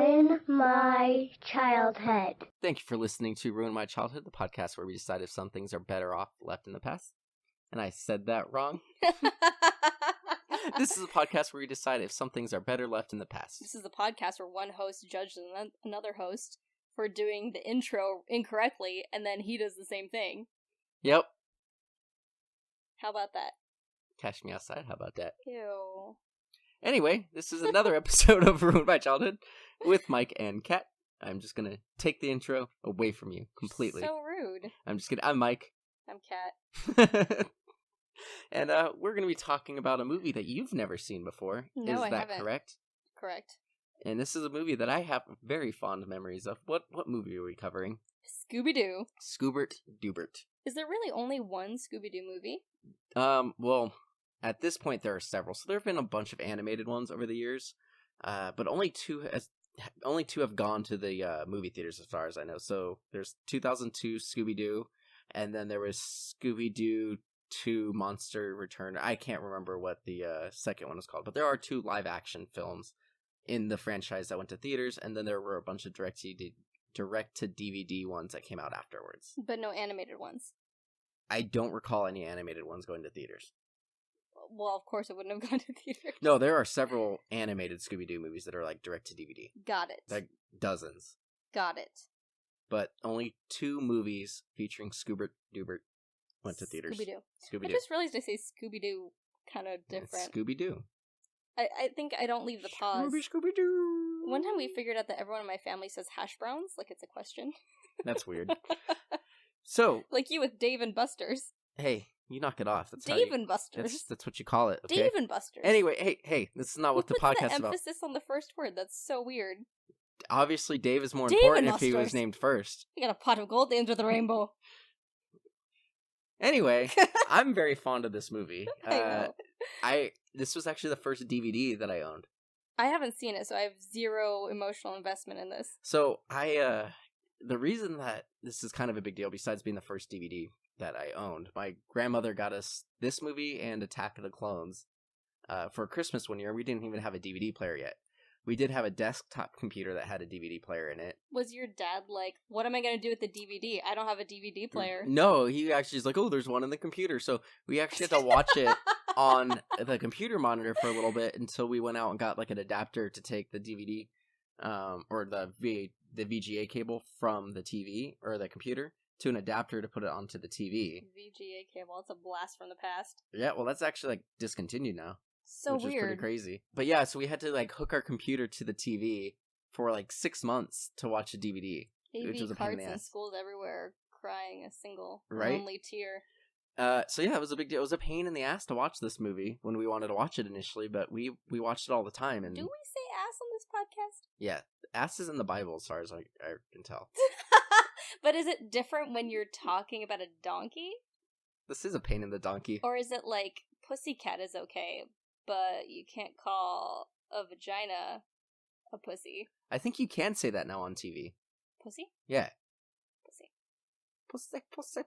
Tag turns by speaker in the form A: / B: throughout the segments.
A: Ruin My Childhood.
B: Thank you for listening to Ruin My Childhood, the podcast where we decide if some things are better off left in the past. And I said that wrong. This is a podcast where we decide if some things are better left in the past.
C: This is a podcast where one host judges another host for doing the intro incorrectly, and then he does the same thing.
B: Yep.
C: How about that?
B: Catch me outside, how about that?
C: Ew.
B: Anyway, this is another episode of Ruin My Childhood with Mike and Kat. I'm just gonna take the intro away from you completely.
C: So rude.
B: I'm Mike.
C: I'm Kat.
B: And we're gonna be talking about a movie that you've never seen before.
C: No,
B: is that
C: haven't.
B: correct?
C: Correct.
B: And this is a movie that I have very fond memories of. What movie are we covering?
C: Scooby Doo.
B: Scoobert Doobert.
C: Is there really only one Scooby Doo movie?
B: Well, at this point there are several. So there have been a bunch of animated ones over the years, but only two have gone to the movie theaters as far as I know. So there's 2002 Scooby Doo, and then there was Scooby Doo 2 Monster Return. I can't remember what the second one is called, but there are 2 live action films in the franchise that went to theaters, and then there were a bunch of direct to DVD ones that came out afterwards.
C: But no animated ones.
B: I don't recall any animated ones going to theaters.
C: Well, of course it wouldn't have gone to theaters.
B: No, there are several animated Scooby-Doo movies that are like direct to DVD.
C: Got it.
B: Like dozens.
C: Got it.
B: But only 2 movies featuring Scoobert Doobert went to theaters.
C: Scooby-Doo. I just realized I say Scooby-Doo kind of different.
B: Scooby-Doo.
C: I think I don't leave the pause.
B: Scooby-Doo.
C: One time we figured out that everyone in my family says hash browns, like it's a question.
B: That's weird. So,
C: like you with Dave and Buster's.
B: Hey, you knock it off. That's
C: Dave and Buster's.
B: That's what you call it, okay?
C: Dave and Buster's.
B: Anyway, hey, this is not what the podcast is about.
C: Emphasis on the first word. That's so weird.
B: Obviously, Dave is more
C: Dave
B: important
C: and
B: if he was
C: Buster's.
B: named first.
C: We got a pot of gold into the rainbow.
B: Anyway, I'm very fond of this movie.
C: I know.
B: This was actually the first DVD that I owned.
C: I haven't seen it, so I have zero emotional investment in this.
B: So the reason that this is kind of a big deal, besides being the first DVD that I owned, my grandmother got us this movie and Attack of the Clones for Christmas one year. We didn't even have a DVD player yet. We did have a desktop computer that had a DVD player in it.
C: Was your dad like, what am I going to do with the DVD? I don't have a DVD player.
B: No, he actually is like, oh, there's one in the computer. So we actually had to watch it on the computer monitor for a little bit until we went out and got like an adapter to take the DVD or the VGA cable from the TV or the computer to an adapter to put it onto the TV.
C: VGA cable, it's a blast from the past.
B: Yeah, well, that's actually like discontinued now.
C: So
B: which
C: weird.
B: Is pretty crazy. But yeah, so we had to like hook our computer to the TV for like 6 months to watch a DVD. Which was a pain in the
C: carts in
B: ass.
C: Schools everywhere crying a single
B: right?
C: lonely tear.
B: So yeah, it was a big deal. It was a pain in the ass to watch this movie when we wanted to watch it initially, but we watched it all the time. And
C: do we say ass on this podcast?
B: Yeah, ass is in the Bible as far as I can tell.
C: But is it different when you're talking about a donkey?
B: This is a pain in the donkey.
C: Or is it like, pussycat is okay, but you can't call a vagina a pussy?
B: I think you can say that now on TV.
C: Pussy?
B: Yeah.
C: Pussy.
B: Pussy.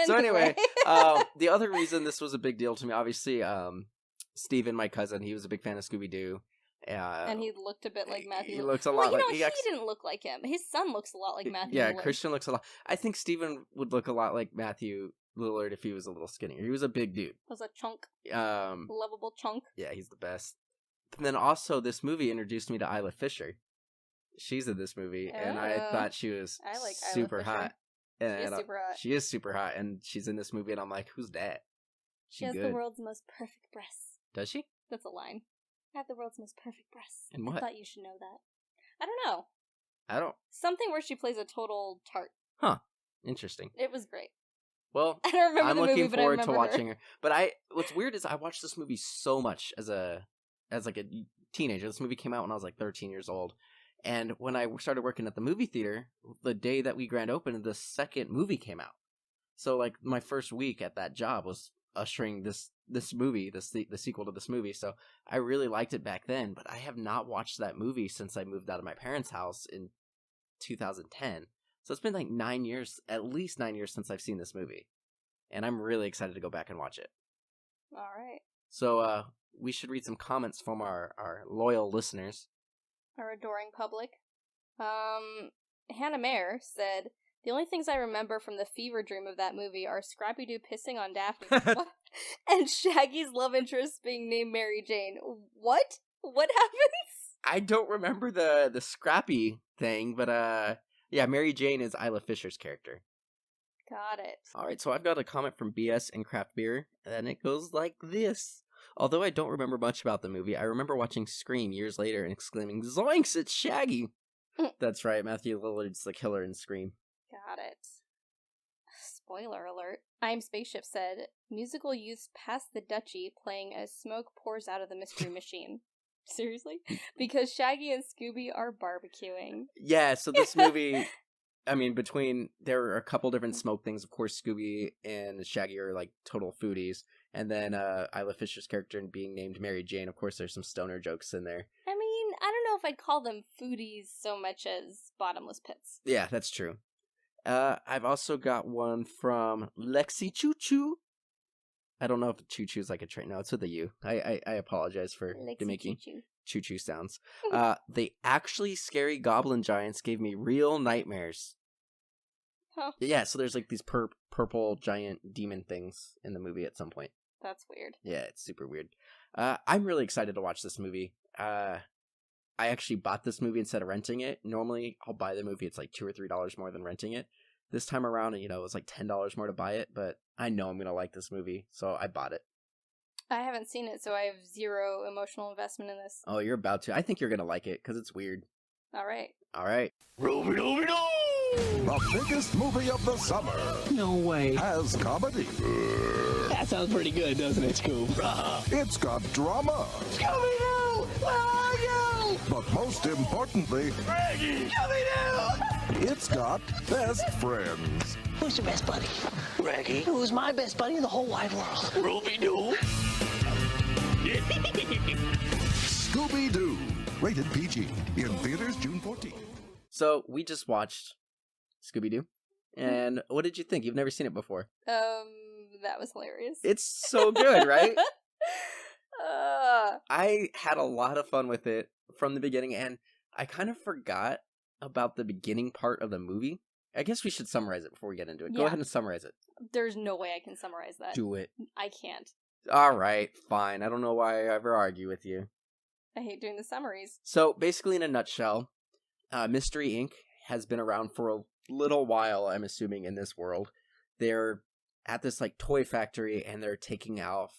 B: So anyway, the other reason this was a big deal to me, obviously, Steven, my cousin, he was a big fan of Scooby Doo.
C: And he looked a bit like Matthew.
B: He looks a lot
C: like...
B: he
C: didn't look like him. His son looks a lot like Matthew
B: Yeah,
C: Lillard.
B: Christian looks a lot... I think Steven would look a lot like Matthew Lillard if he was a little skinnier. He was a big dude.
C: Was a chunk. Lovable chunk.
B: Yeah, he's the best. And then also, this movie introduced me to Isla Fisher. She's in this movie, and I thought she was super hot. And
C: she is super hot.
B: She is super hot, and she's in this movie, and I'm like, who's that?
C: She has the world's most perfect breasts.
B: Does she?
C: That's a line. I have the world's most perfect breasts.
B: And what?
C: I thought you should know that. I don't know. Something where she plays a total tart.
B: Huh. Interesting.
C: It was great.
B: Well,
C: I don't remember
B: I'm
C: the movie,
B: looking
C: but I
B: forward to
C: remember
B: watching her. But what's weird is I watched this movie so much as like a teenager. This movie came out when I was like 13 years old. And when I started working at the movie theater, the day that we grand opened, the second movie came out. So like my first week at that job was ushering this movie, the sequel to this movie. So I really liked it back then, but I have not watched that movie since I moved out of my parents' house in 2010. So it's been like 9 years, at least 9 years since I've seen this movie. And I'm really excited to go back and watch it.
C: All right.
B: So we should read some comments from our loyal listeners.
C: Our adoring public. Hannah Mayer said, the only things I remember from the fever dream of that movie are Scrappy Doo pissing on Daphne and Shaggy's love interest being named Mary Jane. What? What happens?
B: I don't remember the Scrappy thing, but yeah, Mary Jane is Isla Fisher's character.
C: Got it.
B: Alright, so I've got a comment from BS and Craft Beer, and it goes like this. Although I don't remember much about the movie, I remember watching Scream years later and exclaiming, Zoinks, it's Shaggy! That's right, Matthew Lillard's the killer in Scream.
C: Got it. Spoiler alert. I'm Spaceship said, musical youths pass the duchy playing as smoke pours out of the mystery machine. Seriously? Because Shaggy and Scooby are barbecuing.
B: Yeah, so this movie, I mean, there are a couple different smoke things. Of course, Scooby and Shaggy are like total foodies. And then Isla Fisher's character being named Mary Jane. Of course, there's some stoner jokes in there.
C: I mean, I don't know if I'd call them foodies so much as bottomless pits.
B: Yeah, that's true. I've also got one from Lexi Choo Choo. I don't know if Choo Choo is like a train. No, it's with a U. I apologize for making Choo Choo sounds. The actually scary goblin giants gave me real nightmares.
C: Huh.
B: Yeah, so there's like these purple giant demon things in the movie at some point.
C: That's weird.
B: Yeah, it's super weird. I'm really excited to watch this movie. I actually bought this movie instead of renting it. Normally, I'll buy the movie. It's like $2 or $3 more than renting it. This time around, it was like $10 more to buy it, but I know I'm going to like this movie, so I bought it.
C: I haven't seen it, so I have zero emotional investment in this.
B: Oh, you're about to. I think you're going to like it, because it's weird.
C: All right.
B: All right.
D: The biggest movie of the summer.
E: No way.
D: Has comedy.
E: That sounds pretty good, doesn't it, Scoob?
D: It's got drama.
E: Scooby-Doo! Where are you?
D: But most importantly,
E: Reggie! Scooby-Doo!
D: it's got best friends.
E: Who's your best buddy? Reggie. Who's my best buddy in the whole wide world? Ruby-Doo.
D: Scooby Doo. Rated PG. In theaters June 14th.
B: So, we just watched Scooby Doo. And what did you think? You've never seen it before.
C: That was hilarious.
B: It's so good, right? I had a lot of fun with it from the beginning, and I kind of forgot about the beginning part of the movie. I guess we should summarize it before we get into it.
C: Yeah.
B: Go ahead and summarize it.
C: There's no way I can summarize that.
B: Do it.
C: I can't.
B: All right, fine. I don't know why I ever argue with you.
C: I hate doing the summaries.
B: So, basically, in a nutshell, Mystery Inc. has been around for a little while, I'm assuming, in this world. They're at this, like, toy factory, and they're taking off.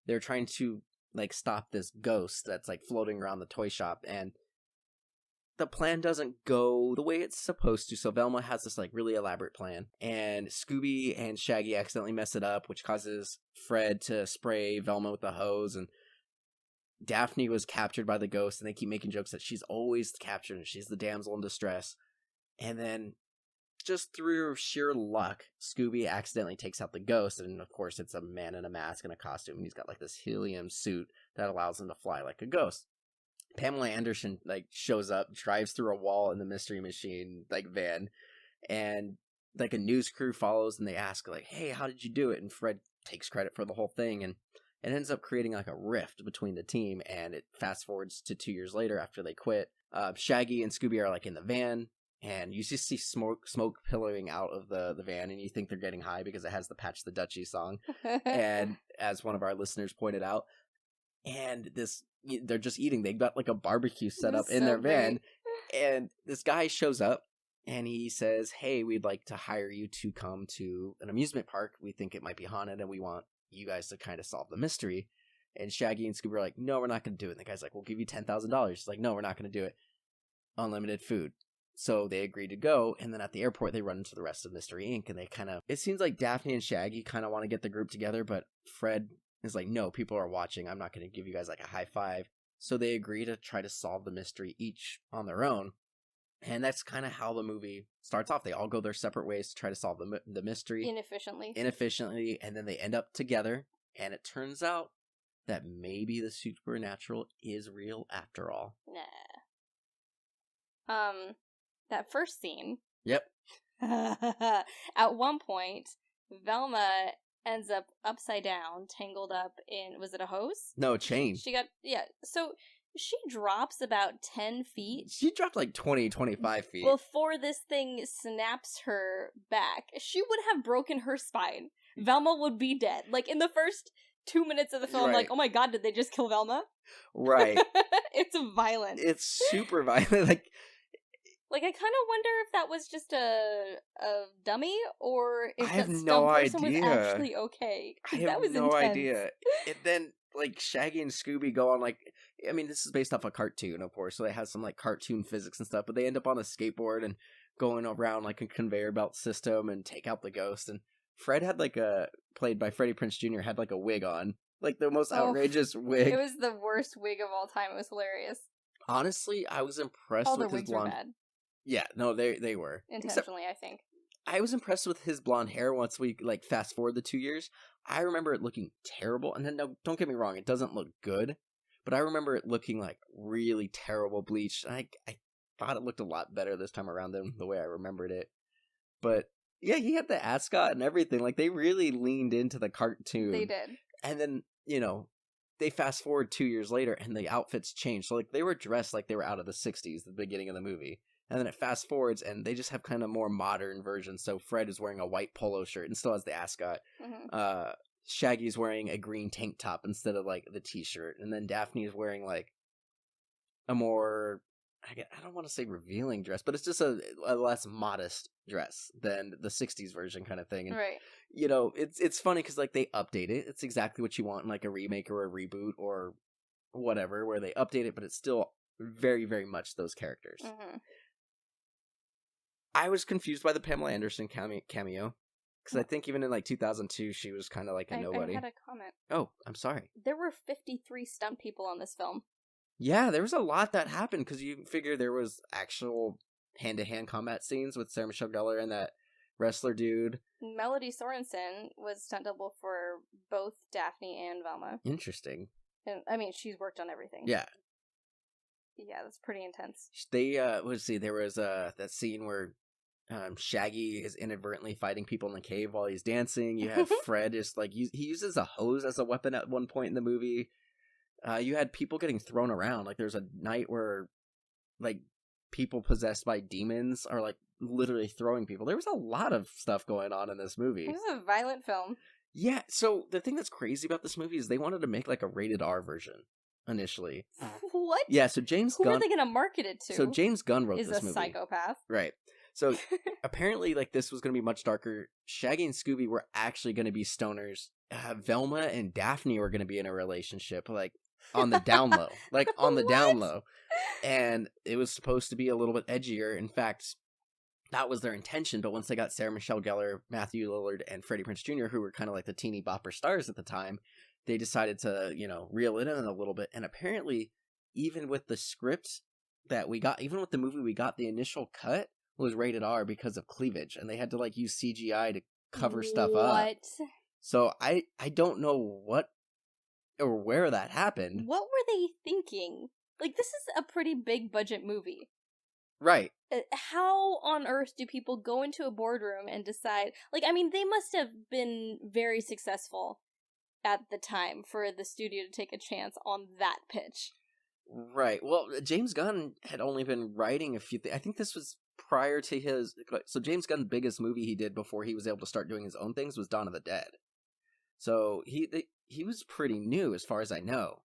B: They're trying to, like, stop this ghost that's, like, floating around the toy shop, and the plan doesn't go the way it's supposed to. So Velma has this, like, really elaborate plan, and Scooby and Shaggy accidentally mess it up, which causes Fred to spray Velma with the hose, and Daphne was captured by the ghost, and they keep making jokes that she's always captured and she's the damsel in distress. And then, just through sheer luck, Scooby accidentally takes out the ghost, and of course it's a man in a mask and a costume, and he's got like this helium suit that allows him to fly like a ghost. Pamela Anderson like shows up, drives through a wall in the Mystery Machine like van, and like a news crew follows, and they ask like, "Hey, how did you do it?" And Fred takes credit for the whole thing, and it ends up creating like a rift between the team, and it fast forwards to 2 years later after they quit. Shaggy and Scooby are like in the van, and you just see smoke pillowing out of the van, and you think they're getting high because it has the Patch the Duchy song. And as one of our listeners pointed out, and they're just eating. They've got like a barbecue set up in their van, and this guy shows up, and he says, "Hey, we'd like to hire you to come to an amusement park. We think it might be haunted, and we want you guys to kind of solve the mystery." And Shaggy and Scooby are like, "No, we're not going to do it." And the guy's like, "We'll give you $10,000. He's like, "No, we're not going to do it. Unlimited food." So they agree to go, and then at the airport, they run into the rest of Mystery Inc., and it seems like Daphne and Shaggy kind of want to get the group together, but Fred is like, "No, people are watching. I'm not going to give you guys like a high five." So they agree to try to solve the mystery each on their own. And that's kind of how the movie starts off. They all go their separate ways to try to solve the mystery. Inefficiently, and then they end up together, and it turns out that maybe the supernatural is real after all.
C: Nah. That first scene.
B: Yep.
C: At one point, Velma ends up upside down, tangled up in, was it a hose?
B: No, chain.
C: She got, yeah, so she drops about 10 feet.
B: She dropped like 20, 25 feet.
C: Before this thing snaps her back. She would have broken her spine. Velma would be dead. Like, in the first 2 minutes of the film,
B: Right.
C: like, oh my god, did they just kill Velma?
B: Right.
C: It's violent.
B: It's super violent.
C: Like, I kind of wonder if that was just a dummy, or if
B: I have
C: that
B: no
C: stunt person was
B: idea.
C: actually okay.
B: I
C: 'Cause
B: have
C: that was
B: no
C: intense.
B: idea. And then, like, Shaggy and Scooby go on, like, I mean, this is based off a cartoon, of course, so they have some, like, cartoon physics and stuff, but they end up on a skateboard and going around, like, a conveyor belt system and take out the ghost. And Fred had, like, played by Freddie Prinze Jr., had, like, a wig on. Like, the most outrageous wig.
C: It was the worst wig of all time. It was hilarious.
B: Honestly, I was impressed
C: All the
B: with his
C: wigs were
B: blonde...
C: bad.
B: Yeah, no, they were. Except
C: Intentionally, I think.
B: I was impressed with his blonde hair once we, like, fast forward the 2 years. I remember it looking terrible, and then, no, don't get me wrong, it doesn't look good, but I remember it looking, like, really terrible bleached. I thought it looked a lot better this time around than the way I remembered it. But, yeah, he had the ascot and everything. Like, they really leaned into the cartoon.
C: They did.
B: And then, you know, they fast forward 2 years later, and the outfits changed. So, like, they were dressed like they were out of the 60s, the beginning of the movie. And then it fast forwards, and they just have kind of more modern versions. So Fred is wearing a white polo shirt and still has the ascot.
C: Mm-hmm.
B: Shaggy's wearing a green tank top instead of, like, the t-shirt. And then Daphne is wearing, like, a more, I don't want to say revealing dress, but it's just a less modest dress than the 60s version kind of thing. And,
C: Right.
B: you know, it's funny because, like, they update it. It's exactly what you want in, like, a remake or a reboot or whatever, where they update it, but it's still very, very much those characters.
C: Mm-hmm.
B: I was confused by the Pamela Anderson cameo, because I think even in, like, 2002, she was kind of like a nobody.
C: I had a comment.
B: Oh, I'm sorry.
C: There were 53 stunt people on this film.
B: Yeah, there was a lot that happened, because you figure there was actual hand-to-hand combat scenes with Sarah Michelle Gellar and that wrestler dude.
C: Melody Sorensen was stunt double for both Daphne and Velma.
B: Interesting.
C: And, I mean, she's worked on everything.
B: Yeah.
C: Yeah, that's pretty intense.
B: They, let's see, there was that scene where Shaggy is inadvertently fighting people in the cave while he's dancing. You have Fred is, like, he uses a hose as a weapon at one point in the movie. You had people getting thrown around. Like, there's a night where, like, people possessed by demons are, like, literally throwing people. There was a lot of stuff going on in this movie.
C: It was a violent film.
B: Yeah, so the thing that's crazy about this movie is they wanted to make, like, a rated R version initially.
C: What?
B: Yeah, so James
C: Who
B: Gunn...
C: are they going to market it to?
B: So James Gunn wrote
C: is
B: this
C: a
B: movie.
C: psychopath.
B: Right. So apparently, like, this was going to be much darker. Shaggy and Scooby were actually going to be stoners. Velma and Daphne were going to be in a relationship, like, on the down low. Like, on the down low. And it was supposed to be a little bit edgier. In fact, that was their intention. But once they got Sarah Michelle Gellar, Matthew Lillard, and Freddie Prinze Jr., who were kind of like the teeny bopper stars at the time, they decided to, you know, reel it in a little bit. And apparently, even with the script that we got, even with the movie we got, the initial cut was rated R because of cleavage, and they had to, like, use CGI to cover stuff up.
C: What?
B: So I don't know what or where that happened.
C: What were they thinking? Like, this is a pretty big budget movie.
B: Right.
C: How on earth do people go into a boardroom and decide? Like, I mean, they must have been very successful at the time for the studio to take a chance on that pitch.
B: Right. Well, James Gunn had only been writing a few things. I think this was prior to his... So James Gunn's biggest movie he did before he was able to start doing his own things was Dawn of the Dead. So he was pretty new, as far as I know.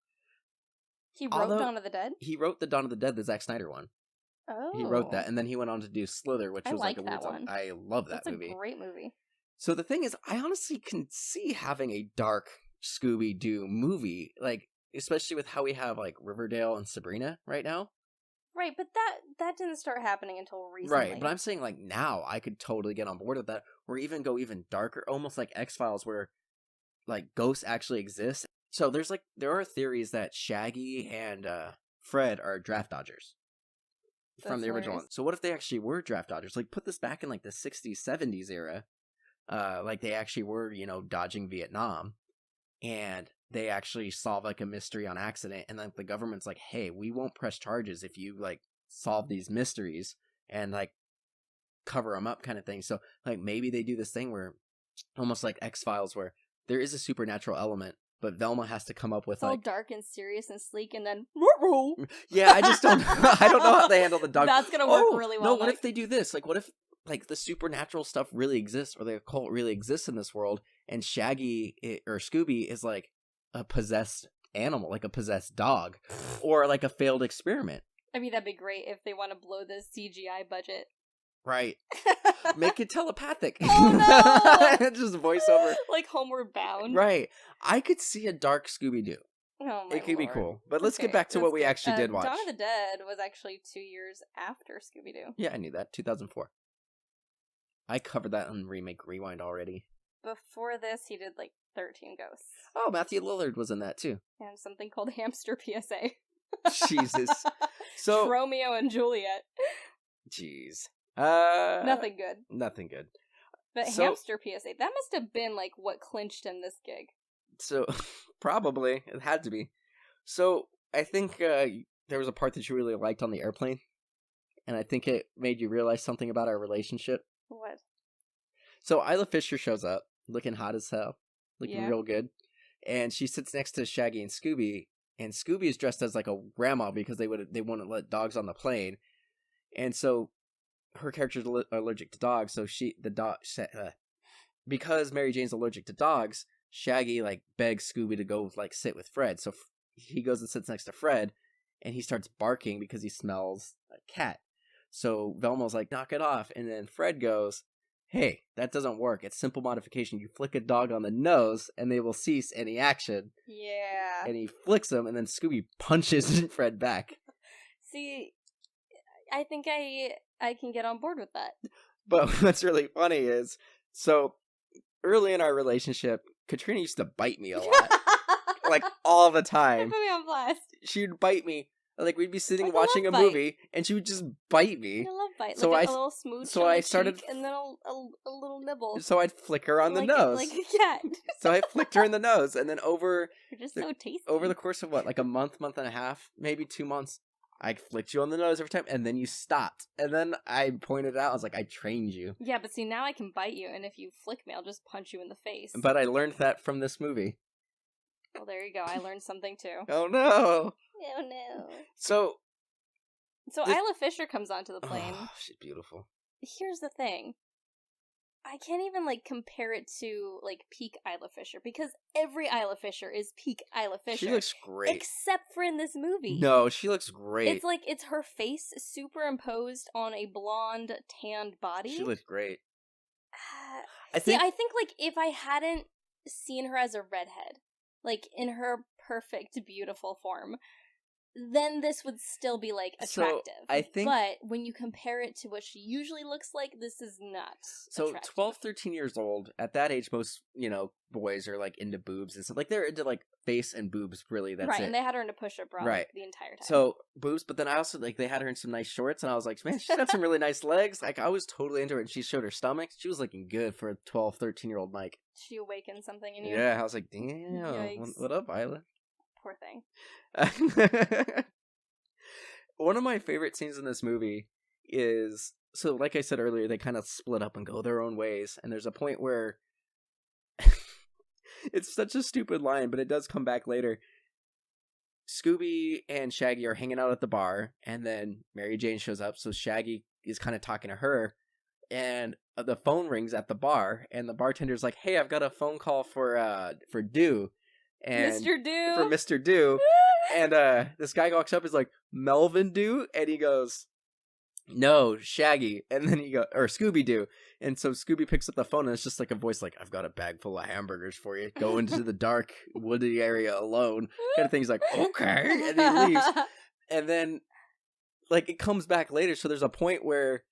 C: He wrote Dawn of the Dead?
B: He wrote the Dawn of the Dead, the Zack Snyder one.
C: Oh.
B: He wrote that, and then he went on to do Slither, which was like a weird
C: one.
B: I love that movie.
C: That's a great movie.
B: So the thing is, I honestly can see having a dark Scooby Doo movie, like, especially with how we have, like, Riverdale and Sabrina right now.
C: Right, but that didn't start happening until recently.
B: Right, but I'm saying, like, now I could totally get on board with that, or even go even darker, almost like X-Files, where, like, ghosts actually exist. So there are theories that Shaggy and Fred are draft dodgers from the original one. So what if they actually were draft dodgers? Like, put this back in, like, the 60s, 70s era. Like, they actually were, you know, dodging Vietnam. And they actually solve, like, a mystery on accident. And, like, the government's like, hey, we won't press charges if you, like, solve these mysteries and, like, cover them up kind of thing. So, like, maybe they do this thing where, almost like X-Files, where there is a supernatural element, but Velma has to come up with
C: It's all
B: like,
C: dark and serious and sleek, and then
B: yeah, I just don't, I don't know how they handle the dog.
C: That's gonna work really well.
B: No, what if they do this? Like, what if like the supernatural stuff really exists, or the occult really exists in this world, and Shaggy or Scooby is like a possessed animal, like a possessed dog, or like a failed experiment?
C: I mean, that'd be great if they want to blow the CGI budget.
B: Right. Make it telepathic.
C: Oh no!
B: Just voiceover.
C: Like Homeward Bound.
B: Right. I could see a dark Scooby Doo.
C: Oh my
B: It could be
C: lord.
B: cool. But let's
C: Okay,
B: get back to what we
C: good.
B: actually did watch.
C: Dawn of the Dead was actually 2 years after Scooby Doo.
B: Yeah, I knew that. 2004. I covered that on Remake Rewind already.
C: Before this, he did like 13 Ghosts.
B: Oh, Matthew Lillard was in that too.
C: And something called Hamster PSA.
B: Jesus. So,
C: Romeo and Juliet.
B: jeez.
C: Nothing good.
B: Nothing good.
C: But
B: So-
C: Hamster PSA, that must have been like what clinched him this gig.
B: So, probably. It had to be. So, I think there was a part that you really liked on the airplane. And I think it made you realize something about our relationship.
C: What?
B: So, Isla Fisher shows up, looking hot as hell. Looking
C: Yeah.
B: real good. And she sits next to Shaggy and Scooby. And Scooby is dressed as like a grandma because they wouldn't let dogs on the plane. And so, her character's allergic to dogs. So, because Mary Jane's allergic to dogs, Shaggy like begs Scooby to go like sit with Fred. So he goes and sits next to Fred, and he starts barking because he smells a cat. So Velma's like, knock it off. And then Fred goes, hey, that doesn't work. It's simple modification. You flick a dog on the nose and they will cease any action.
C: Yeah.
B: And he flicks him, and then Scooby punches Fred back.
C: See, I think I can get on board with that.
B: But what's really funny is, so early in our relationship, Katrina used to bite me a lot. Like all the time.
C: Put me on blast.
B: She'd bite me. Like we'd be sitting
C: Like a
B: watching a
C: love bite.
B: movie, and she would just bite me.
C: I love bite.
B: So
C: Like
B: I-
C: a little smooch.
B: so
C: on
B: I
C: the
B: started-
C: cheek and then a little nibble.
B: So I'd flick her on the
C: Like
B: nose.
C: Like a cat.
B: So I flicked her in the nose, and then over
C: You're just
B: the-
C: so tasty.
B: the course of what, like a month and a half, maybe 2 months, I flicked you on the nose every time, and then you stopped. And then I pointed out, I was like, I trained you.
C: Yeah, but see, now I can bite you, and if you flick me, I'll just punch you in the face.
B: But I learned that from this movie.
C: Well, there you go. I learned something too.
B: Oh no!
C: Oh no.
B: So
C: So
B: This-
C: Isla Fisher comes onto the plane.
B: oh, she's beautiful.
C: Here's the thing. I can't even, like, compare it to, like, peak Isla Fisher, because every Isla Fisher is peak Isla Fisher.
B: She looks great.
C: Except for in this movie.
B: No, she looks great.
C: It's like, it's her face superimposed on a blonde, tanned body.
B: She looks great.
C: I think, like, if I hadn't seen her as a redhead, like, in her perfect, beautiful form, then this would still be, like,
B: So,
C: attractive.
B: I think-
C: But when you compare it to what she usually looks like, this is not
B: So
C: attractive.
B: 12, 13 years old, at that age, most, boys are, like, into boobs and stuff. Like, they're into, like, face and boobs, really, that's
C: right,
B: it.
C: and they had her in a push-up bra
B: Right.
C: the entire time.
B: So, boobs, but then I also, like, they had her in some nice shorts, and I was like, man, she's got some really nice legs. Like, I was totally into her, and she showed her stomach. She was looking good for a 12, 13-year-old Mike.
C: She awakened something in you.
B: Yeah, I was like, damn,
C: Yikes.
B: what up, Isla?
C: Poor thing.
B: One of my favorite scenes in this movie is, so like I said earlier, they kind of split up and go their own ways, and there's a point where it's such a stupid line, but it does come back later. Scooby and Shaggy are hanging out at the bar, and then Mary Jane shows up, so Shaggy is kind of talking to her, and the phone rings at the bar, and the bartender's like, hey, I've got a phone call for Doo. And
C: Mr. Doo!
B: For Mr. Doo. And this guy walks up, is like, Melvin Doo? And he goes, no, Shaggy. And then he goes, or Scooby Doo. And so Scooby picks up the phone, and it's just like a voice like, I've got a bag full of hamburgers for you. Go into the dark, woody area alone. Kind of thing. He's like, okay. And he leaves. And then, like, it comes back later. So there's a point where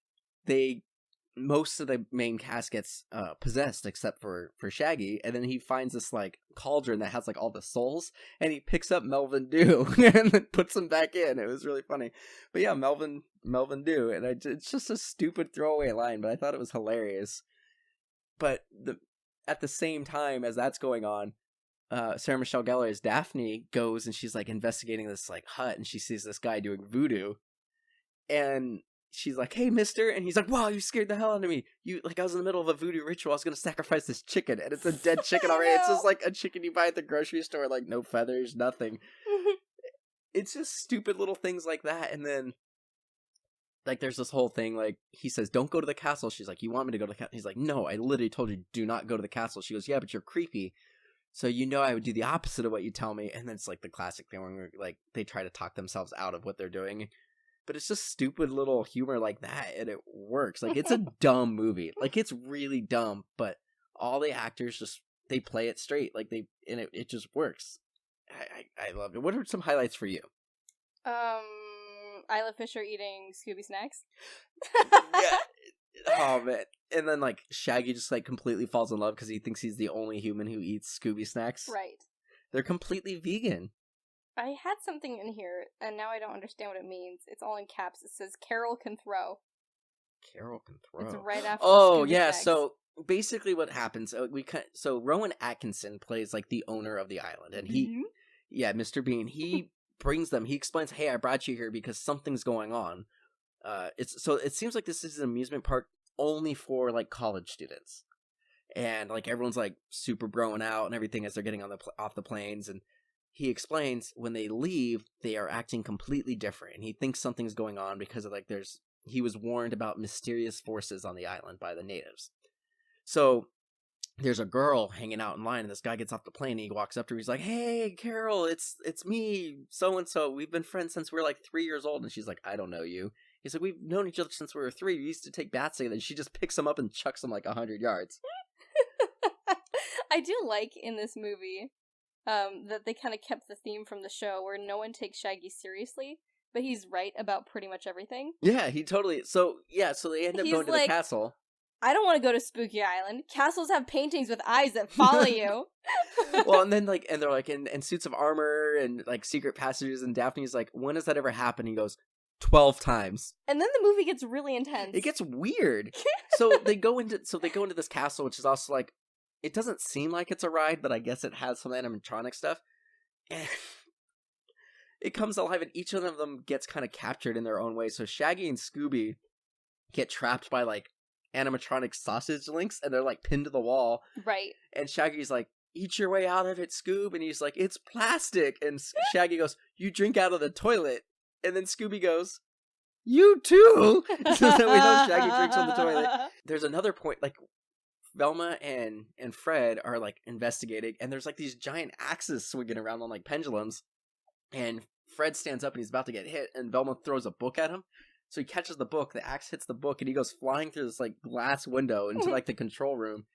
B: most of the main cast gets possessed except for Shaggy, and then he finds this like cauldron that has like all the souls, and he picks up Melvin Doo and then puts him back in. It was really funny. But yeah, Melvin Doo, and it's just a stupid throwaway line, but I thought it was hilarious. But at the same time as that's going on, Sarah Michelle Gellar as Daphne goes, and she's like investigating this like hut, and she sees this guy doing voodoo, and she's like, "Hey, mister," and he's like, "Wow, you scared the hell out of me. I was in the middle of a voodoo ritual. I was gonna sacrifice this chicken, and it's a dead chicken already. It's just like a chicken you buy at the grocery store, like no feathers, nothing." It's just stupid little things like that, and then like there's this whole thing like he says, "Don't go to the castle." She's like, "You want me to go to the castle?" He's like, "No, I literally told you do not go to the castle." She goes, "Yeah, but you're creepy. So I would do the opposite of what you tell me." And then it's like the classic thing where like they try to talk themselves out of what they're doing. But it's just stupid little humor like that, and it works. Like, it's a dumb movie. Like, it's really dumb, but all the actors they play it straight. Like, it just works. I love it. What are some highlights for you?
C: Isla Fisher eating Scooby snacks.
B: Yeah. Oh, man. And then, like, Shaggy just, like, completely falls in love because he thinks he's the only human who eats Scooby snacks.
C: Right.
B: They're completely vegan. I
C: had something in here, and now I don't understand what it means. It's all in caps. It says, Carol can throw.
B: Carol can throw.
C: It's right after
B: Scooby yeah,
C: snacks.
B: So basically what happens, so Rowan Atkinson plays, like, the owner of the island, and Mr. Bean, he brings them, he explains, "Hey, I brought you here because something's going on." It seems like this is an amusement park only for, like, college students. And, like, everyone's, like, super broing out and everything as they're getting off the planes, and he explains when they leave, they are acting completely different, and he thinks something's going on because of, like, he was warned about mysterious forces on the island by the natives. So there's a girl hanging out in line, and this guy gets off the plane, and he walks up to her, he's like, "Hey, Carol, it's me, so-and-so, we've been friends since we were, like, 3 years old," and she's like, "I don't know you." He's like, "We've known each other since we were 3, we used to take baths together," and she just picks him up and chucks him, like, 100 yards.
C: I do like, in this movie, that they kind of kept the theme from the show where no one takes Shaggy seriously, but he's right about pretty much everything. Yeah, he totally... So they end up going to the castle. "I don't want to go to Spooky Island. Castles have paintings with eyes that follow you." Well, and then, like, and they're, like, in suits of armor and, like, secret passages, and Daphne's like, "When has that ever happened?" He goes, 12 times. And then the movie gets really intense. It gets weird. So they go into this castle, which is also, like, it doesn't seem like it's a ride, but I guess it has some animatronic stuff. And it comes alive, and each of them gets kind of captured in their own way. So Shaggy and Scooby get trapped by, like, animatronic sausage links, and they're, like, pinned to the wall. Right. And Shaggy's like, "Eat your way out of it, Scoob." And he's like, "It's plastic." And Shaggy goes, "You drink out of the toilet." And then Scooby goes, "You too." So then we know Shaggy drinks on the toilet. There's another point, like, Velma and Fred are, like, investigating, and there's, like, these giant axes swinging around on, like, pendulums, and Fred stands up and he's about to get hit, and Velma throws a book at him, so he catches the book, the axe hits the book, and he goes flying through this, like, glass window into, like, the control room,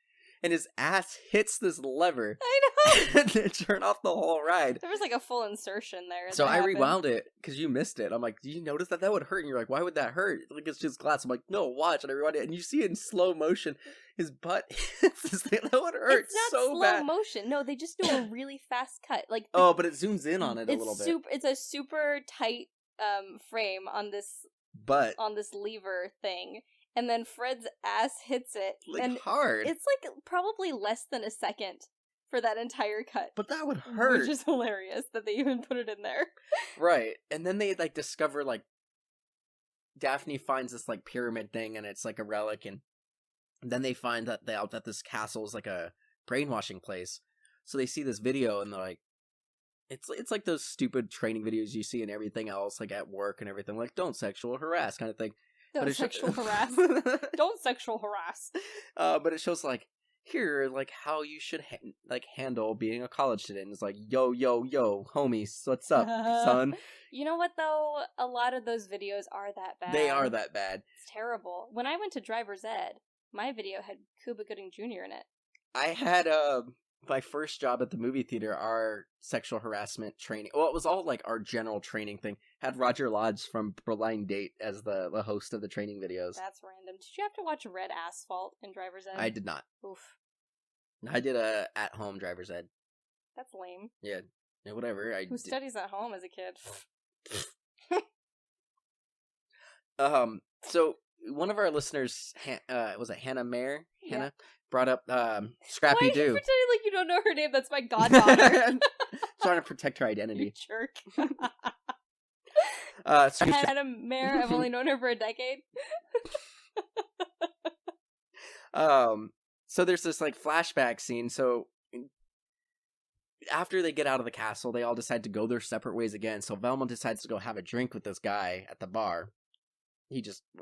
C: and his ass hits this lever. I know! And they turn off the whole ride. There was, like, a full insertion there. So I rewound it, because you missed it. I'm like, "Do you notice that? That would hurt." And you're like, "Why would that hurt?" Like, it's just glass. I'm like, "No, watch." And I rewound it, and you see it in slow motion. His butt hits this thing. That would hurt so bad. It's not slow motion. No, they just do a really fast cut. Like, but it zooms in on it a little bit. It's a super tight frame on this lever thing. And then Fred's ass hits it. Like, and hard. It's, like, probably less than a second for that entire cut. But that would hurt. Which is hilarious that they even put it in there. Right. And then they, like, discover, like, Daphne finds this, like, pyramid thing, and it's, like, a relic, and then they find that that this castle is, like, a brainwashing place. So they see this video, and they're like, it's like those stupid training videos you see and everything else, like, at work and everything, like, don't sexual harass kind of thing. Don't sexual harass. Don't sexual harass. But it shows, like, here, like, how you should handle being a college student. It's like, yo, homies, what's up, son? You know what, though? A lot of those videos are that bad. They are that bad. It's terrible. When I went to driver's ed, my video had Cuba Gooding Jr. in it. I had my first job at the movie theater, our sexual harassment training, well, it was all, like, our general training thing, had Roger Lodge from Blind Date as the host of the training videos. That's random. Did you have to watch Red Asphalt in driver's ed? I did not. Oof. I did a at-home driver's ed. That's lame. Yeah, whatever. Who studies at home as a kid? So one of our listeners, was it Hannah Mayer? Yeah. Hannah brought up Scrappy Doo. Why are you pretending like you don't know her name? That's my goddaughter. Trying to protect her identity. You jerk.
B: So
C: Madam Mayor, I've only known her for a decade.
B: So there's this like flashback scene. So after they get out of the castle, they all decide to go their separate ways again. So Velma decides to go have a drink with this guy at the bar.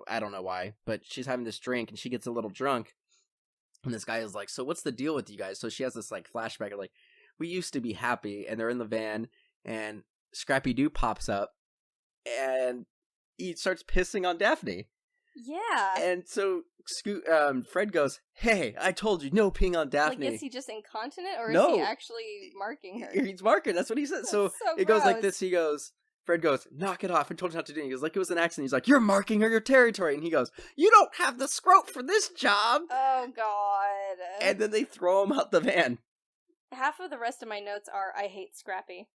B: I don't know why, but she's having this drink and she gets a little drunk. And this guy is like, so what's the deal with you guys? So she has this like flashback of like, we used to be happy, and they're in the van, and Scrappy Doo pops up, and he starts pissing on Daphne.
C: Yeah.
B: And so Fred goes, hey, I told you, no peeing on Daphne.
C: Like, is he just incontinent, or
B: No.
C: is he actually marking her?
B: He's marking, that's what he said. So it goes like this, Fred goes, knock it off, I told you not to do it. He goes, like it was an accident. He's like, you're marking her territory. And he goes, you don't have the scrote for this job.
C: Oh, God.
B: And then they throw him out the van.
C: Half of the rest of my notes are, I hate Scrappy.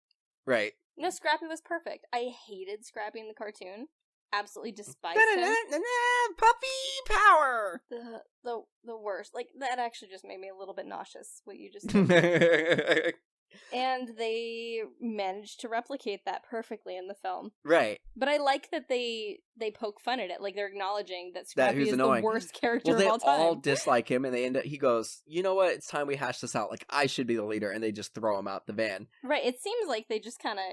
B: Right.
C: No, Scrappy was perfect. I hated Scrappy in the cartoon. Absolutely despised him.
B: Puppy power!
C: The worst. Like, that actually just made me a little bit nauseous, what you just did. And they managed to replicate that perfectly in the film.
B: Right.
C: But I like that they poke fun at it. Like, they're acknowledging that Scrappy is
B: annoying.
C: the worst character
B: Well,
C: of all time.
B: They all dislike him, and he goes, you know what, it's time we hash this out. Like, I should be the leader, and they just throw him out the van.
C: Right, it seems like they just kind of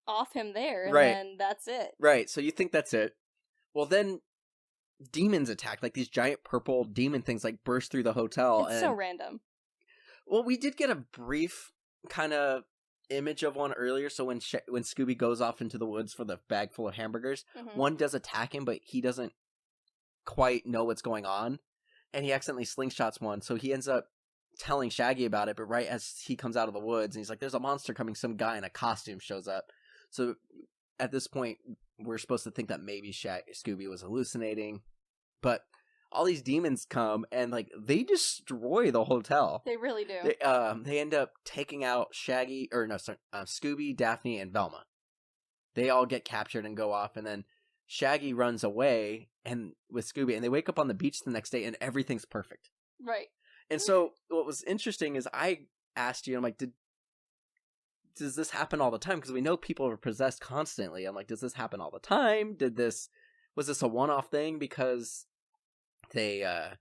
C: off him there, and
B: Right.
C: then that's it.
B: Right, so you think that's it. Well, then demons attack. Like, these giant purple demon things, like, burst through the hotel.
C: It's so random.
B: Well, we did get a brief kind of image of one earlier. So when Scooby goes off into the woods for the bag full of hamburgers, one does attack him, but he doesn't quite know what's going on, and he accidentally slingshots one. So he ends up telling Shaggy about it, but right as he comes out of the woods, and he's like, there's a monster coming, some guy in a costume shows up. So at this point, we're supposed to think that maybe Scooby was hallucinating, but all these demons come, and like they destroy the hotel.
C: They really do.
B: They end up taking out Scooby, Daphne, and Velma. They all get captured and go off, and then Shaggy runs away and with Scooby, and they wake up on the beach the next day, and everything's perfect.
C: Right.
B: And so what was interesting is I asked you, I'm like, does this happen all the time? Because we know people are possessed constantly. I'm like, does this happen all the time? Was this a one-off thing because Shaggy and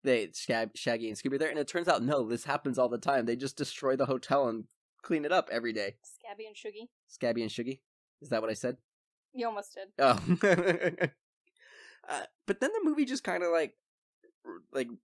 B: Scooby are there? And it turns out, no, this happens all the time. They just destroy the hotel and clean it up every day.
C: Scabby and Shuggy.
B: Scabby and Shuggy? Is that what I said?
C: You almost did.
B: Oh. But then the movie just kind of like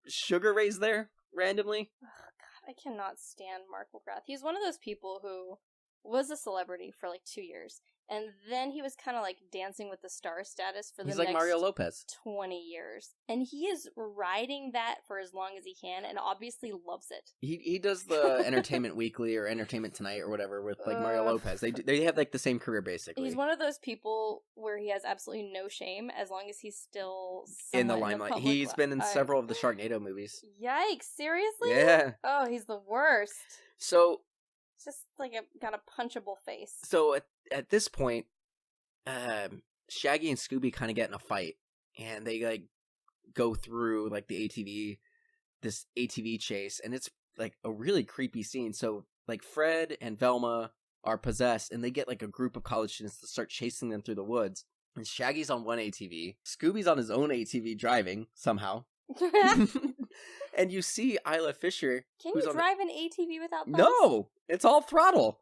B: Sugar Ray's there randomly.
C: Oh, God, I cannot stand Mark McGrath. He's one of those people who was a celebrity for like 2 years, and then he was kind of like Dancing with the Stars status for the
B: He's
C: next
B: like Mario Lopez. 20
C: years. And he is riding that for as long as he can, and obviously loves it.
B: He does the Entertainment Weekly or Entertainment Tonight or whatever with like Mario Lopez. They have like the same career basically.
C: He's one of those people where he has absolutely no shame as long as he's still
B: in the limelight. He's been in several of the Sharknado movies.
C: Yikes, seriously?
B: Yeah.
C: Oh, he's the worst.
B: So
C: it's just like got a punchable face.
B: So at this point, Shaggy and Scooby kind of get in a fight, and they like go through like this ATV chase, and it's like a really creepy scene. So like Fred and Velma are possessed, and they get like a group of college students to start chasing them through the woods. And Shaggy's on one ATV, Scooby's on his own ATV driving somehow. And you see Isla Fisher.
C: Can you drive an ATV without bumps?
B: No, it's all throttle.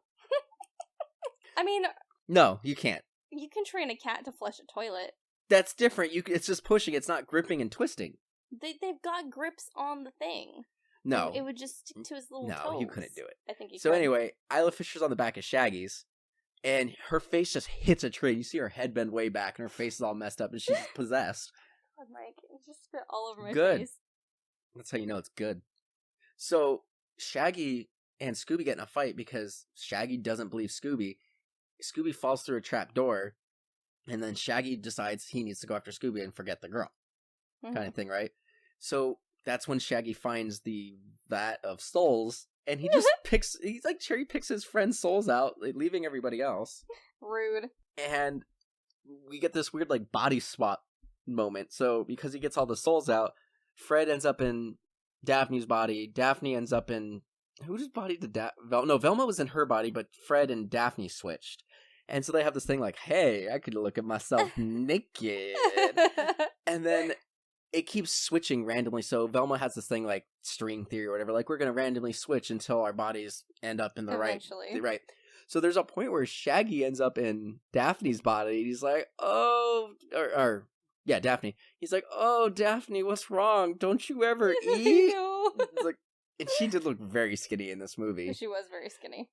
C: I mean,
B: no, you can't.
C: You can train a cat to flush a toilet.
B: That's different. It's just pushing. It's not gripping and twisting.
C: They've got grips on the thing.
B: No,
C: it would just stick to his little toes.
B: No, you couldn't do it.
C: I think you.
B: So
C: could.
B: Anyway, Isla Fisher's on the back of Shaggy's, and her face just hits a tree. You see her head bend way back, and her face is all messed up, and she's possessed.
C: God, Mike, it just spit all over my
B: Good.
C: face.
B: That's how you know it's good. So Shaggy and Scooby get in a fight because Shaggy doesn't believe Scooby. Scooby falls through a trap door, and then Shaggy decides he needs to go after Scooby and forget the girl. Kind of thing, right? So that's when Shaggy finds the vat of souls, and he just cherry picks his friend's souls out, like, leaving everybody else.
C: Rude.
B: And we get this weird like body swap moment. So because he gets all the souls out, Fred ends up in Daphne's body. Daphne ends up in... Whose body did Velma was in her body, but Fred and Daphne switched. And so they have this thing like, hey, I could look at myself naked. And then it keeps switching randomly. So Velma has this thing like string theory or whatever. Like, we're going to randomly switch until our bodies end up in the
C: Eventually.
B: right. So there's a point where Shaggy ends up in Daphne's body. He's like, oh, yeah, Daphne. He's like, oh, Daphne, what's wrong? Don't you ever eat? It's like, and she did look very skinny in this movie.
C: She was very skinny.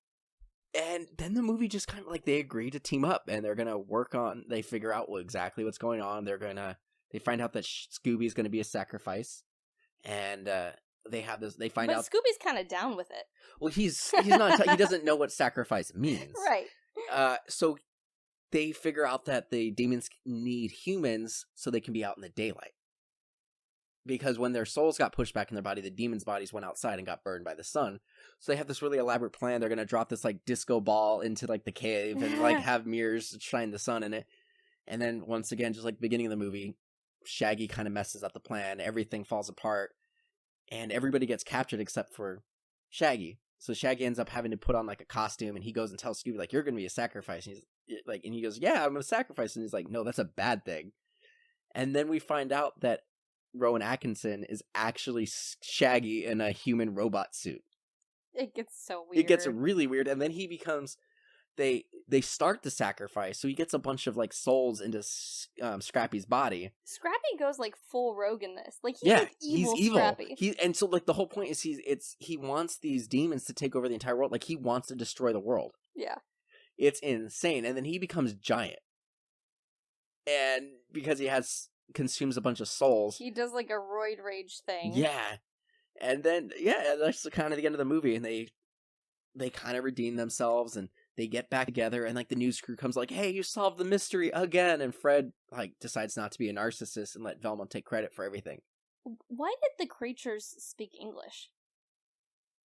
B: And then the movie just kind of like, they agree to team up and they're going to work on, they figure out exactly what's going on. They find out that Scooby's going to be a sacrifice. And they have this, they find out.
C: But Scooby's kind of down with it.
B: Well, he's not, he doesn't know what sacrifice means.
C: Right.
B: So they figure out that the demons need humans so they can be out in the daylight. Because when their souls got pushed back in their body, the demons' bodies went outside and got burned by the sun. So they have this really elaborate plan. They're going to drop this, like, disco ball into, like, the cave and, like, have mirrors shine the sun in it. And then, once again, just like the beginning of the movie, Shaggy kind of messes up the plan. Everything falls apart. And everybody gets captured except for Shaggy. So Shaggy ends up having to put on, like, a costume. And he goes and tells Scooby, like, you're going to be a sacrifice. And he's like, and he goes, yeah, I'm a sacrifice. And he's like, no, that's a bad thing. And then we find out that Rowan Atkinson is actually Shaggy in a human robot suit.
C: It gets so weird.
B: It gets really weird, and then he becomes. They start the sacrifice, so he gets a bunch of like souls into Scrappy's body.
C: Scrappy goes like full rogue in this. Like he's like evil.
B: He's evil.
C: Scrappy.
B: And so like the whole point is he wants these demons to take over the entire world. Like he wants to destroy the world.
C: Yeah.
B: It's insane, and then he becomes giant, and because he consumes a bunch of souls.
C: He does like a roid rage thing.
B: Yeah. And then, yeah, that's kind of the end of the movie, and they kind of redeem themselves, and they get back together, and like the news crew comes like, hey, you solved the mystery again, and Fred like decides not to be a narcissist and let Velma take credit for everything.
C: Why did the creatures speak English?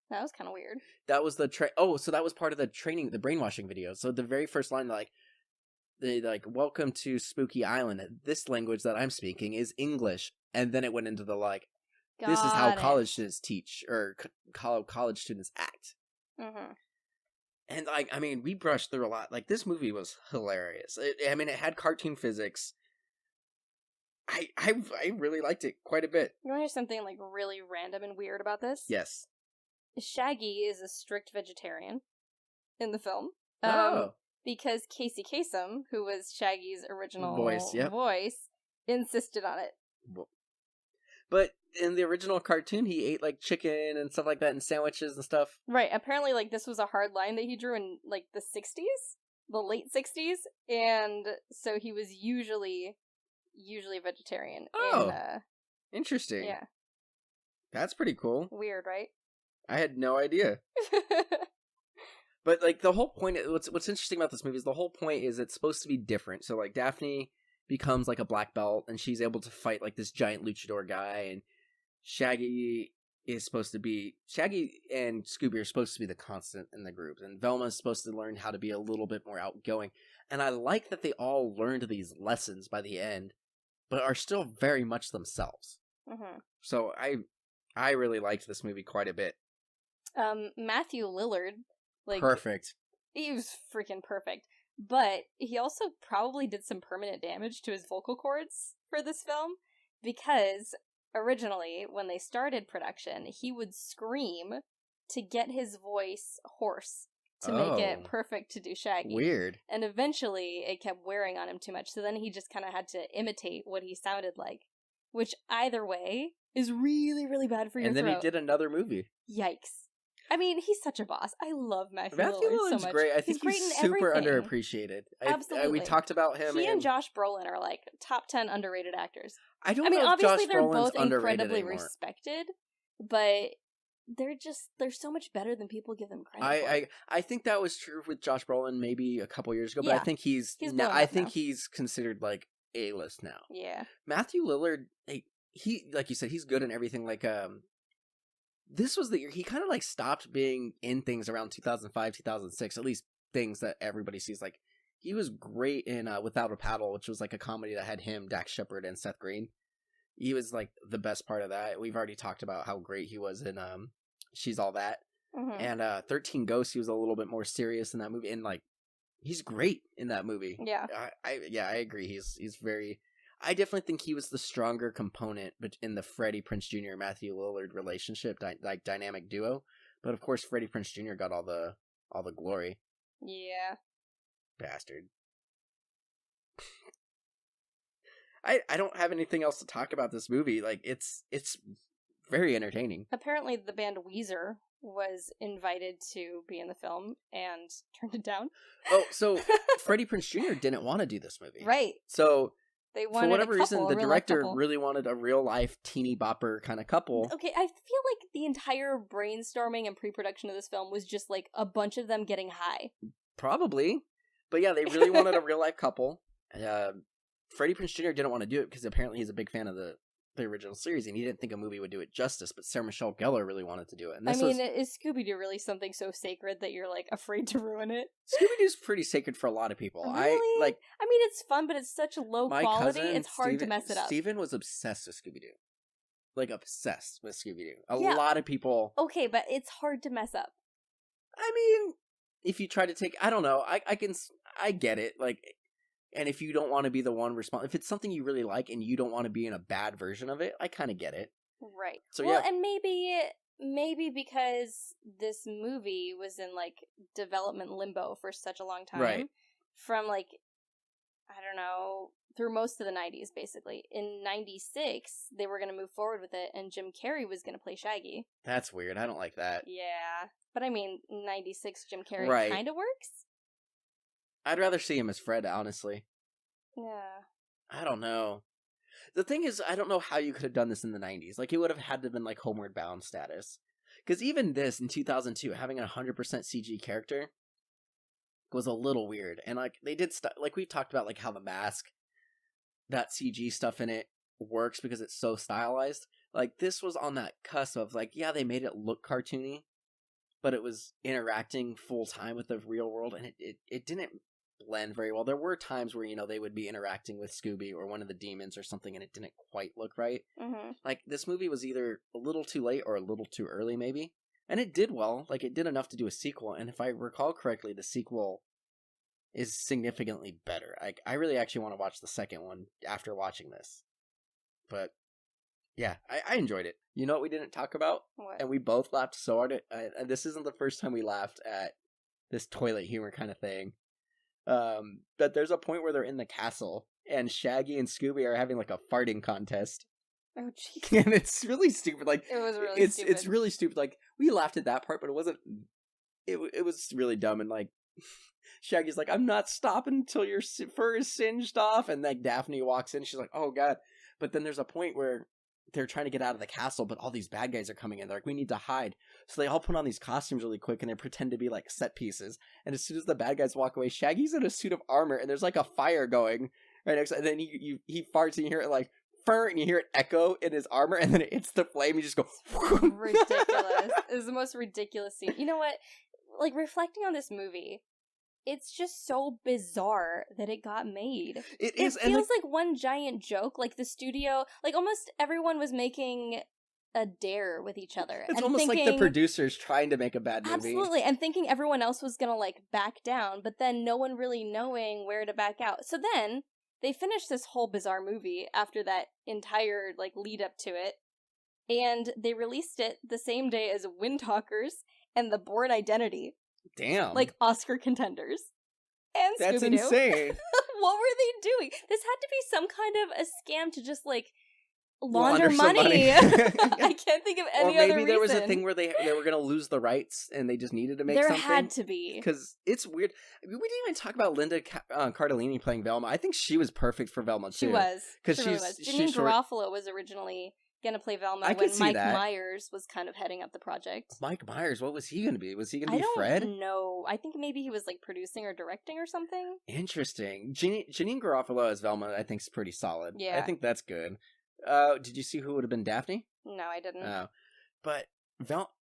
C: That was kind of weird.
B: That was so that was part of the training, the brainwashing video. So the very first line, they welcome to Spooky Island. This language that I'm speaking is English. And then it went into the this is how college students teach, or college students act.
C: Mm-hmm.
B: And I mean, we brushed through a lot. Like, this movie was hilarious. It had cartoon physics. I really liked it quite a bit.
C: You want to hear something like really random and weird about this?
B: Yes.
C: Shaggy is a strict vegetarian in the film. Because Casey Kasem, who was Shaggy's original voice, insisted on it.
B: But in the original cartoon, he ate like chicken and stuff like that, and sandwiches and stuff.
C: Right. Apparently, like, this was a hard line that he drew in like the 60s, the late 60s, and so he was usually a vegetarian.
B: Oh, interesting.
C: Yeah.
B: That's pretty cool.
C: Weird, right?
B: I had no idea. But, like, the whole point, what's interesting about this movie is the whole point is it's supposed to be different. So, like, Daphne becomes, like, a black belt, and she's able to fight, like, this giant luchador guy, and Shaggy and Scooby are supposed to be the constant in the group, and Velma is supposed to learn how to be a little bit more outgoing. And I like that they all learned these lessons by the end, but are still very much themselves.
C: Mm-hmm.
B: So, I really liked this movie quite a bit.
C: Matthew Lillard. Like,
B: perfect.
C: He was freaking perfect. But he also probably did some permanent damage to his vocal cords for this film, because originally, when they started production, he would scream to get his voice hoarse to make it perfect to do Shaggy.
B: Weird.
C: And eventually, it kept wearing on him too much, so then he just kind of had to imitate what he sounded like, which either way is really, really bad for your throat.
B: And then he did another movie.
C: Yikes. I mean, he's such a boss. I love Matthew Lillard so much.
B: Great. I think he's super underappreciated.
C: Absolutely.
B: We talked about him.
C: He and Josh Brolin are like top 10 underrated actors.
B: I mean, know
C: obviously
B: if Josh
C: they're
B: Brolin's
C: both incredibly respected, but they're so much better than people give them credit for.
B: I think that was true with Josh Brolin maybe a couple years ago, but I think he's considered like A-list now.
C: Yeah.
B: Matthew Lillard, he like you said, he's good in everything. Like this was the year he kind of like stopped being in things around 2005, 2006, at least things that everybody sees. Like, he was great in Without a Paddle, which was like a comedy that had him, Dax Shepard, and Seth Green. He was like the best part of that. We've already talked about how great he was in She's All That. Mm-hmm. And 13 Ghosts, he was a little bit more serious in that movie. And like he's great in that movie.
C: Yeah.
B: I agree. He's very. I definitely think he was the stronger component, but in the Freddie Prinze Jr. Matthew Lillard relationship, like dynamic duo. But of course, Freddie Prinze Jr. got all the glory.
C: Yeah.
B: Bastard. I don't have anything else to talk about this movie. Like it's very entertaining.
C: Apparently, the band Weezer was invited to be in the film and turned it down.
B: Oh, so Freddie Prinze Jr. didn't want to do this movie,
C: Right?
B: So
C: They wanted
B: for whatever
C: a couple,
B: reason, the
C: a real
B: director
C: couple.
B: really wanted a real life teeny bopper kind of couple.
C: Okay, I feel like the entire brainstorming and pre-production of this film was just like a bunch of them getting high.
B: Probably, but yeah, they really wanted a real life couple. Freddie Prinze Jr. didn't want to do it because apparently he's a big fan of the original series, and he didn't think a movie would do it justice. But Sarah Michelle Gellar really wanted to do it. And this
C: is Scooby Doo really something so sacred that you're like afraid to ruin it?
B: Scooby Doo's pretty sacred for a lot of people.
C: Really?
B: I mean,
C: it's fun, but it's such low
B: my
C: quality.
B: cousin,
C: It's hard to mess it up.
B: Steven was obsessed with Scooby Doo, like obsessed with Scooby Doo. A
C: Yeah.
B: lot of people.
C: Okay, but it's hard to mess up.
B: I mean, if you try to take, I don't know. I get it. Like. And if you don't want to be the one responsible, if it's something you really like and you don't want to be in a bad version of it, I kind of get it.
C: Right.
B: So
C: well,
B: yeah.
C: and maybe because this movie was in like development limbo for such a long time,
B: Right.
C: From like, I don't know, through most of the 90s, basically. In 96, they were going to move forward with it, and Jim Carrey was going to play Shaggy.
B: That's weird. I don't like that.
C: Yeah. But I mean, 96 Jim Carrey
B: Right.
C: kind of works.
B: I'd rather see him as Fred, honestly.
C: Yeah.
B: I don't know. The thing is, I don't know how you could have done this in the 90s. Like, it would have had to have been, like, Homeward Bound status. Because even this, in 2002, having a 100% CG character was a little weird. And, like, they did stuff... Like, we talked about, like, how the mask, that CG stuff in it works because it's so stylized. Like, this was on that cusp of, like, yeah, they made it look cartoony, but it was interacting full-time with the real world, and it didn't blend very well. There were times where, you know, they would be interacting with Scooby or one of the demons or something, and it didn't quite look right.
C: Mm-hmm.
B: Like, this movie was either a little too late or a little too early, maybe. And it did well. Like, it did enough to do a sequel, and if I recall correctly, the sequel is significantly better. I really actually want to watch the second one after watching this. But, yeah, I enjoyed it. You know what we didn't talk about?
C: What?
B: And we both laughed so hard and this isn't the first time we laughed at this toilet humor kind of thing. But there's a point where they're in the castle, and Shaggy and Scooby are having, like, a farting contest.
C: Oh, jeez.
B: And it's really stupid. Like,
C: It was really stupid.
B: It's really stupid. Like, we laughed at that part, but it wasn't... It was really dumb, and, like, Shaggy's like, I'm not stopping until your fur is singed off, and, like, Daphne walks in, she's like, oh, God. But then there's a point where they're trying to get out of the castle, but all these bad guys are coming in. They're like, we need to hide. So they all put on these costumes really quick, and they pretend to be, like, set pieces. And as soon as the bad guys walk away, Shaggy's in a suit of armor, and there's, like, a fire going right next to, and then he farts, and you hear it, like, fur, and you hear it echo in his armor, and then it hits the flame, you just go...
C: Ridiculous. It was the most ridiculous scene. You know what? Like, reflecting on this movie, it's just so bizarre that it got made.
B: It
C: feels like one giant joke. Like, the studio, like, almost everyone was making a dare with each other.
B: It's
C: and
B: almost
C: thinking,
B: like the producers trying to make a bad movie.
C: Absolutely, and thinking everyone else was gonna, like, back down, but then no one really knowing where to back out. So then, they finished this whole bizarre movie after that entire, like, lead up to it, and they released it the same day as Windtalkers and The Bourne Identity.
B: Damn.
C: Like, Oscar contenders. And
B: That's
C: Scooby-Doo.
B: insane.
C: What were they doing? This had to be some kind of a scam to just, like, launder
B: some
C: money. I can't think of any other reason.
B: Or maybe there was a thing where they were going to lose the rights and they just needed to make something.
C: There had to be.
B: Because it's weird. We didn't even talk about Linda Cardellini playing Velma. I think she was perfect for Velma, too.
C: She was.
B: Because
C: she really was. Janine Garofalo was originally going to play Velma when Mike Myers was kind of heading up the project.
B: Mike Myers, what was he going to be? Was he going to be Fred?
C: I don't know. I think maybe he was, like, producing or directing or something.
B: Interesting. Janine Garofalo as Velma, I think, is pretty solid.
C: Yeah.
B: I think that's good. Did you see who would have been Daphne?
C: No, I didn't.
B: But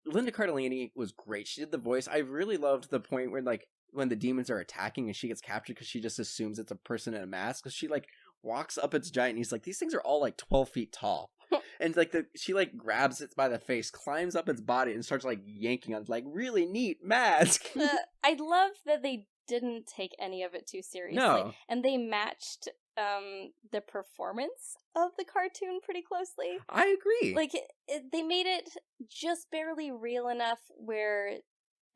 B: Linda Cardellini was great. She did the voice. I really loved the point where, like, when the demons are attacking and she gets captured because she just assumes it's a person in a mask. Because she, like, walks up its giant and he's like, these things are all, like, 12 feet tall. And, like, she, like, grabs it by the face, climbs up its body, and starts, like, yanking on it. Like, really neat mask.
C: I love that they didn't take any of it too seriously.
B: No.
C: And they matched the performance of the cartoon pretty closely.
B: I agree.
C: Like, they made it just barely real enough where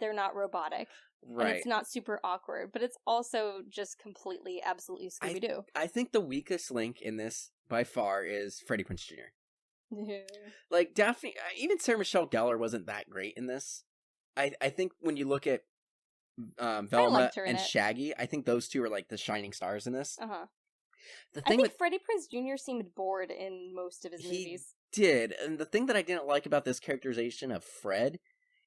C: they're not robotic.
B: Right.
C: And it's not super awkward, but it's also just completely, absolutely Scooby Doo.
B: I think the weakest link in this, by far, is Freddie Prinze Jr. Like, Daphne, even Sarah Michelle Gellar wasn't that great in this. I think when you look at Velma and Shaggy, I think those two are like the shining stars in this.
C: Uh-huh.
B: The
C: I
B: thing
C: think Freddie Prinze Jr. seemed bored in most of his movies.
B: He did, and the thing that I didn't like about this characterization of Fred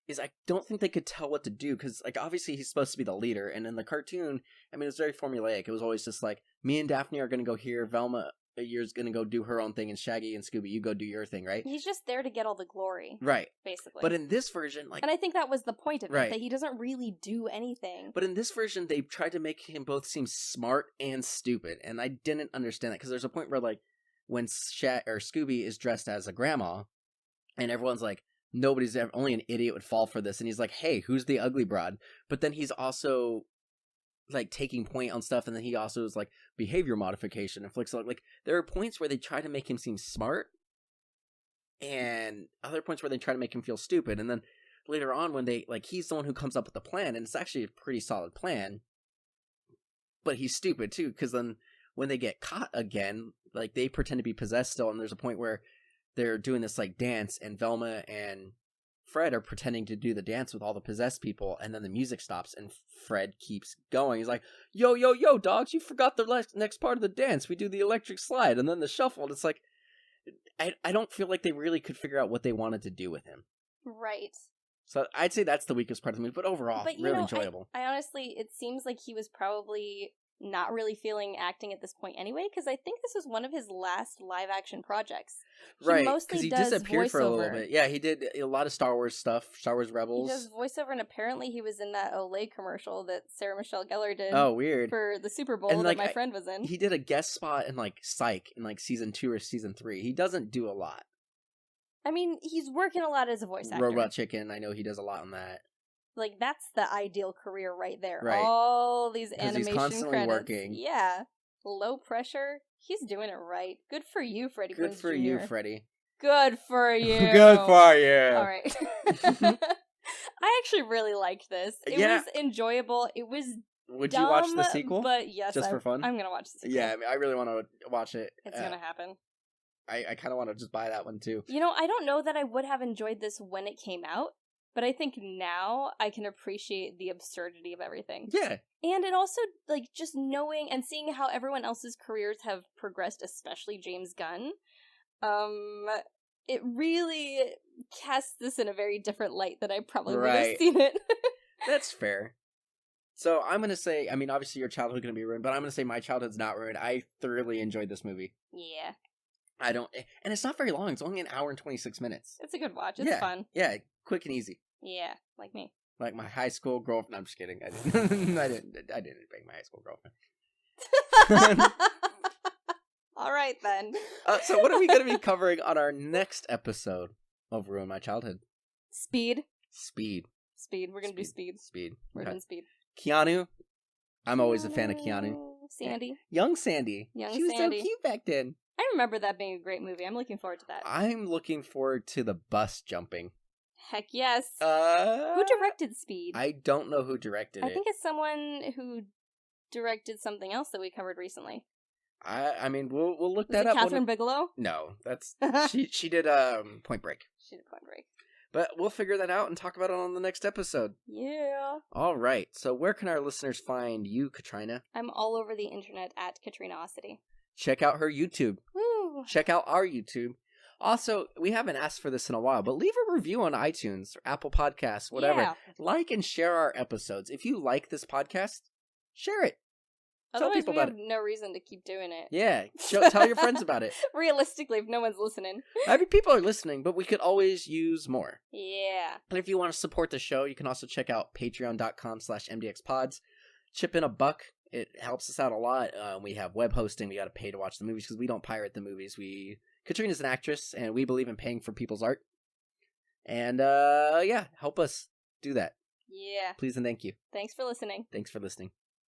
B: is I don't think they could tell what to do, because, like, obviously he's supposed to be the leader, and in the cartoon, I mean, it was very formulaic. It was always just like, me and Daphne are going to go here, Velma you're going to go do her own thing, and Shaggy and Scooby, you go do your thing, right?
C: He's just there to get all the glory.
B: Right.
C: Basically.
B: But in this version, like...
C: And I think that was the point of
B: right.
C: it, that he doesn't really do anything.
B: But in this version, they tried to make him both seem smart and stupid, and I didn't understand that, because there's a point where, like, when Scooby is dressed as a grandma, and everyone's like, only an idiot would fall for this, and he's like, hey, who's the ugly broad? But then he's also... like taking point on stuff, and then he also is like behavior modification and flicks like there are points where they try to make him seem smart and other points where they try to make him feel stupid, and then later on when they like he's the one who comes up with the plan, and it's actually a pretty solid plan, but he's stupid too, because then when they get caught again, like they pretend to be possessed still, and there's a point where they're doing this like dance, and Velma and Fred are pretending to do the dance with all the possessed people, and then the music stops, and Fred keeps going. He's like, yo, dogs, you forgot the next part of the dance. We do the electric slide, and then the shuffle. And it's like, I don't feel like they really could figure out what they wanted to do with him.
C: Right.
B: So I'd say that's the weakest part of the movie, but overall, really enjoyable.
C: I honestly, it seems like he was probably not really feeling acting at this point anyway, because I think this was one of his last live-action projects.
B: Right, because he disappeared for a little bit. Yeah, he did a lot of Star Wars stuff, Star Wars Rebels.
C: He does voiceover, and apparently he was in that Olay commercial that Sarah Michelle Gellar did.
B: Oh, weird.
C: For the Super Bowl and, that my friend was in.
B: He did a guest spot in, like, Psych in, like, Season 2 or Season 3. He doesn't do a lot.
C: I mean, he's working a lot as a voice actor.
B: Robot Chicken, I know he does a lot on that.
C: Like, that's the ideal career right there.
B: Right.
C: All these animation
B: he's constantly
C: credits.
B: Working.
C: Yeah. Low pressure. He's doing it right. Good for you, Freddie Prinze Jr.
B: Good for you, Freddie.
C: Good for you.
B: Good for you.
C: All right. I actually really liked this. It was enjoyable. It was
B: Would
C: dumb,
B: you watch the sequel?
C: But yes,
B: just for fun?
C: I'm going to watch the sequel.
B: Yeah, I mean, I really want to watch it.
C: It's going to happen.
B: I kind of want to just buy that one, too.
C: You know, I don't know that I would have enjoyed this when it came out, but I think now I can appreciate the absurdity of everything.
B: Yeah.
C: And it also, like, just knowing and seeing how everyone else's careers have progressed, especially James Gunn, it really casts this in a very different light than I probably would have seen it.
B: That's fair. So I'm going to say, I mean, obviously your childhood's going to be ruined, but I'm going to say my childhood's not ruined. I thoroughly enjoyed this movie.
C: Yeah.
B: And it's not very long. It's only an hour and 26 minutes.
C: It's a good watch. It's fun.
B: Yeah, quick and easy.
C: Yeah, like me.
B: Like my high school girlfriend. No, I'm just kidding. I didn't. I didn't bang my high school girlfriend.
C: All right then.
B: So what are we going to be covering on our next episode of Ruin My Childhood?
C: Speed. We're going to do Speed. We're doing Speed.
B: Keanu. I'm always a fan of Keanu.
C: Sandy.
B: Young Sandy. She was so cute back then.
C: I remember that being a great movie. I'm looking forward to that.
B: I'm looking forward to the bus jumping.
C: Heck yes. Who directed Speed?
B: I don't know who directed it.
C: I think it's someone who directed something else that we covered recently.
B: I mean, we'll look that
C: up.
B: Catherine
C: Bigelow?
B: No, that's she did Point Break.
C: She did Point Break.
B: But we'll figure that out and talk about it on the next episode.
C: Yeah.
B: All right. So where can our listeners find you, Katrina?
C: I'm all over the internet at Katrinaosity.
B: Check out her YouTube.
C: Woo.
B: Check out our YouTube. Also, we haven't asked for this in a while, but leave a review on iTunes or Apple Podcasts, whatever.
C: Yeah.
B: Like and share our episodes. If you like this podcast, share it.
C: Otherwise,
B: tell people
C: we
B: about
C: have no reason to keep doing it.
B: Yeah. Tell your friends about it.
C: Realistically, if no one's listening.
B: I mean, people are listening, but we could always use more.
C: Yeah.
B: And if you want to support the show, you can also check out patreon.com/MDXpods. Chip in $1. It helps us out a lot. We have web hosting. We got to pay to watch the movies because we don't pirate the movies. Katrina's an actress, and we believe in paying for people's art. And, help us do that.
C: Yeah.
B: Please and thank you.
C: Thanks for listening.
B: Thanks for listening.